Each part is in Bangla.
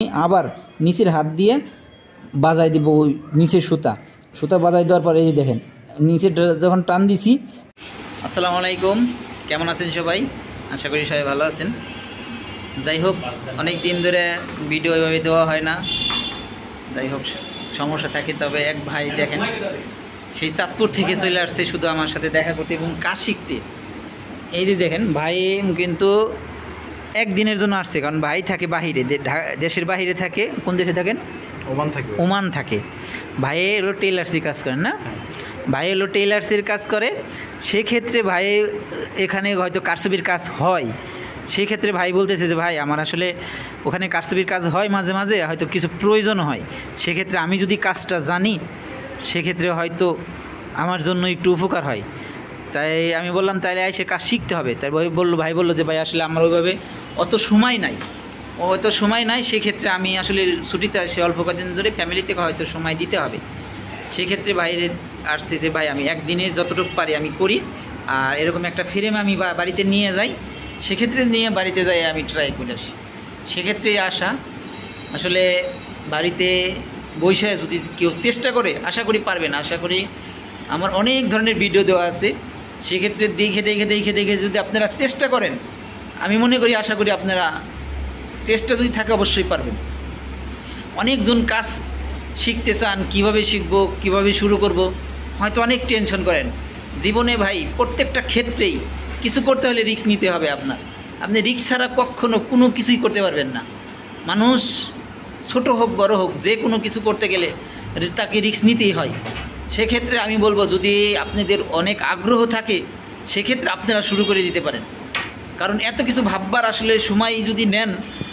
আবার নিচের হাত দিয়ে বাজাই দিব ওই নিচের সুতা বাজাই দেওয়ার পরে এই দেখেন নিচে যখন টান দিছি। আসসালামু আলাইকুম, কেমন আছেন সবাই? আশা করি সবাই ভালো আছেন। যাই হোক, অনেক দিন ধরে ভিডিও এভাবে দেওয়া হয় না, যাই হোক সমস্যা থাকে। তবে এক ভাই দেখেন সেই চাঁদপুর থেকে চলে আসছে শুধু আমার সাথে দেখা করতে এবং কাজ শিখতে। এই যে দেখেন ভাই কিন্তু একদিনের জন্য আসছে, কারণ ভাই থাকে বাহিরে, দেশের বাহিরে থাকে। কোন দেশে থাকেন? ওমান থাকে। ভাই হলো টেইলার্সের কাজ করেন না? ভাই হলো টেইলার্সের কাজ করে। সেক্ষেত্রে ভাই এখানে হয়তো কারচুপির কাজ হয়, সেক্ষেত্রে ভাই বলতেছে যে ভাই আমার আসলে ওখানে কারচুপির কাজ হয় মাঝে মাঝে, হয়তো কিছু প্রয়োজন হয়, সেক্ষেত্রে আমি যদি কাজটা জানি সেক্ষেত্রে হয়তো আমার জন্য একটু উপকার হয়। তাই আমি বললাম তাহলে সে কাজ শিখতে হবে। তাই ভাই বললো যে ভাই আসলে আমার ওইভাবে অত সময় নাই, সেক্ষেত্রে আমি আসলে ছুটিতে আসি অল্প কদিন ধরে, ফ্যামিলি থেকে হয়তো সময় দিতে হবে। সেক্ষেত্রে বাইরে আসছে যে ভাই আমি একদিনে যতটুকু পারি আমি করি, আর এরকম একটা ফ্রেম আমি বাড়িতে নিয়ে যাই, সেক্ষেত্রে নিয়ে বাড়িতে যাই আমি ট্রাই করে আসি। সেক্ষেত্রে আসা আসলে বাড়িতে বসে যদি কেউ চেষ্টা করে আশা করি পারবেন। আশা করি আমার অনেক ধরনের ভিডিও দেওয়া আছে, সেক্ষেত্রে দেখে যদি আপনারা চেষ্টা করেন, আমি মনে করি আশা করি আপনারা চেষ্টা যদি থাকে অবশ্যই পারবেন। অনেকজন কাজ শিখতে চান, কীভাবে শিখবো, কীভাবে শুরু করব, হয়তো অনেক টেনশন করেন জীবনে। ভাই প্রত্যেকটা ক্ষেত্রেই কিছু করতে হলে রিস্ক নিতে হবে আপনি রিস্ক ছাড়া কখনো কোনো কিছুই করতে পারবেন না। মানুষ ছোট হোক বড় হোক, যে কোনো কিছু করতে গেলে তাকে রিস্ক নিতেই হয়। সেক্ষেত্রে আমি বলবো যদি আপনাদের অনেক আগ্রহ থাকে সেক্ষেত্রে আপনারা শুরু করে দিতে পারেন, কারণ এত কিছু ভাববার আসলে সময় যদি নেন,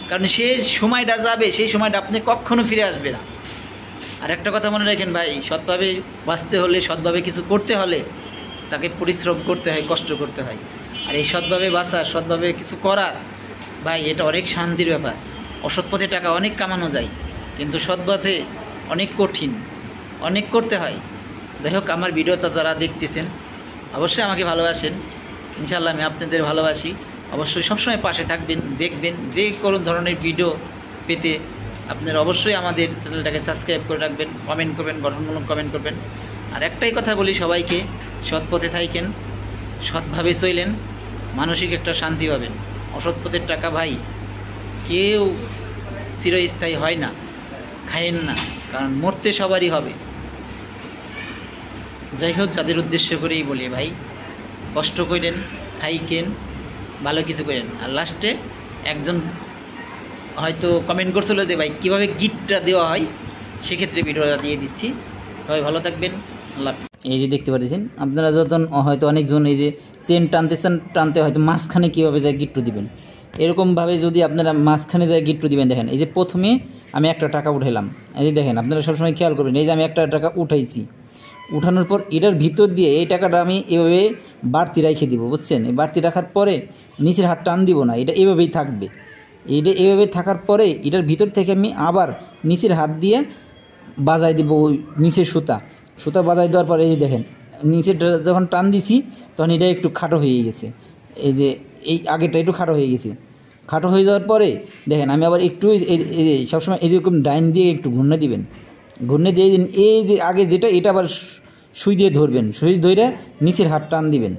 কারণ সেই সময়টা যাবে, সেই সময়টা আপনি কখনো ফিরে আসবে না। আর একটা কথা মনে রাখেন ভাই, সৎভাবে বাঁচতে হলে, সৎভাবে কিছু করতে হলে তাকে পরিশ্রম করতে হয়, কষ্ট করতে হয়। আর এই সৎভাবে বাঁচা, সৎভাবে কিছু করা ভাই, এটা অনেক শান্তির ব্যাপার। অসৎ পথে টাকা অনেক কামানো যায়, কিন্তু সৎ পথে অনেক কঠিন, অনেক করতে হয়। যাই হোক, আমার ভিডিওটা যারা দেখতেছেন অবশ্যই আমাকে ভালোবাসেন, ইনশাআল্লাহ আমি আপনাদের ভালোবাসি। অবশ্যই সবসময় পাশে থাকবেন, দেখবেন যে কোনো ধরনের ভিডিও পেতে আপনারা অবশ্যই আমাদের চ্যানেলটাকে সাবস্ক্রাইব করে রাখবেন, কমেন্ট করবেন, গঠনমূলক কমেন্ট করবেন। আর একটাই কথা বলি সবাইকে, সৎ পথে থাকেন, সৎভাবে চলেন, মানসিক একটা শান্তি পাবেন। অসৎ পথের টাকা ভাই কেউ চিরস্থায়ী হয় না, খায়েন না, কারণ মরতে সবারই হবে। যাই হোক, যাদের উদ্দেশ্য করেই বলি ভাই, কষ্ট করেন, থাইকেন, ভালো কিছু করেন। আর লাস্টে একজন হয়তো কমেন্ট করছিল যে ভাই কীভাবে গিফটটা দেওয়া হয়, সেক্ষেত্রে ভিডিওটা দিয়ে দিচ্ছি। সবাই ভালো থাকবেন, আল্লাহ। এই যে দেখতে পাচ্ছেন আপনারা, যখন হয়তো অনেকজন এই যে চেন টানতে হয়তো মাঝখানে কীভাবে যায় গিফট দিবেন, এরকমভাবে যদি আপনারা মাঝখানে যায় গিফট দিবেন। দেখেন এই যে প্রথমে আমি একটা টাকা উঠাইলাম, এই যে দেখেন আপনারা সবসময় খেয়াল করবেন, এই যে আমি একটা টাকা উঠাইছি, উঠানোর পর এটার ভিতর দিয়ে এই টাকাটা আমি এভাবে বাড়তি রেখে দিব, বুঝছেন? এই বাড়তি রাখার পরে নিচের হাত টান দিব না, এটা এভাবেই থাকবে। এইটা এভাবে থাকার পরে এটার ভিতর থেকে আমি আবার নিচের হাত দিয়ে বাজাই দিব ওই নিচের সুতা বাজাই দেওয়ার পরে এই যে দেখেন নিচের যখন টান দিছি তখন এটা একটু খাটো হয়ে গেছে। এই যে এই আগেরটা একটু খাটো হয়ে গেছে। খাটো হয়ে যাওয়ার পরে দেখেন আমি আবার একটু সবসময় এরকম ডাইন দিয়ে একটু ঘূর্ণে দিবেন, ঘূর্ণে দিয়ে দিন। এই যে আগে যেটা, এটা আবার সুই দিয়ে ধরবেন, সুই ধরে নিচের হাত টান দিবেন।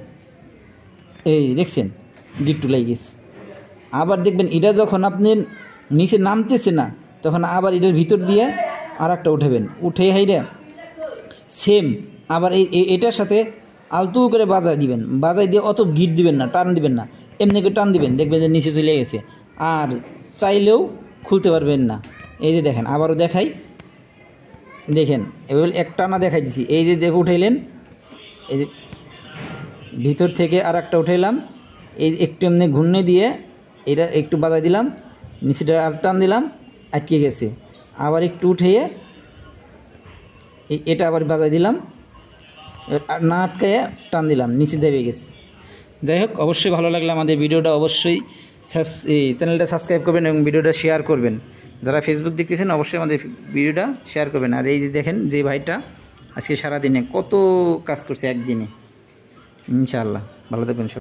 এই দেখছেন গিট্টু লেগে গেছে। আবার দেখবেন এটা যখন আপনি নিচে নামতেছে না, তখন আবার এটার ভিতর দিয়ে আর একটা উঠাবেন, উঠে হাইরা সেম আবার এটার সাথে আলতু করে বাজায় দিবেন। বাজায় দিয়ে অত গিট দিবেন না, টান দিবেন না, এমনি করে টান দিবেন, দেখবেন যে নিচে চলে গেছে। আর চাইলেও খুলতে পারবেন না। এই যে দেখেন, আবারও দেখাই, দেখেন এবার এক টানা দেখাই দিছি। এই যে দেখে উঠাইলেন, এই যে ভিতর থেকে আর একটা উঠাইলাম, এই একটু এমনি ঘূর্ণে দিয়ে এটা একটু বাজাই দিলাম, নিচেটা আর টান দিলাম, আটকে গেছে। আবার একটু উঠিয়ে এটা আবার বাজাই দিলাম, আর না আটকাইয়া টান দিলাম, নিচে দেবে গেছে। যাই হোক, অবশ্যই ভালো লাগলে আমাদের ভিডিওটা অবশ্যই চ্যানেলটা সাবস্ক্রাইব করবেন এবং ভিডিওটা শেয়ার করবেন। যারা ফেসবুক দেখতেছেন অবশ্যই আমাদের ভিডিওটা শেয়ার করবেন। আর এই যে দেখেন যে ভাইটা আজকে সারাদিনে কত কাজ করছে একদিনে, ইনশাআল্লাহ ভালো থাকবেন সব।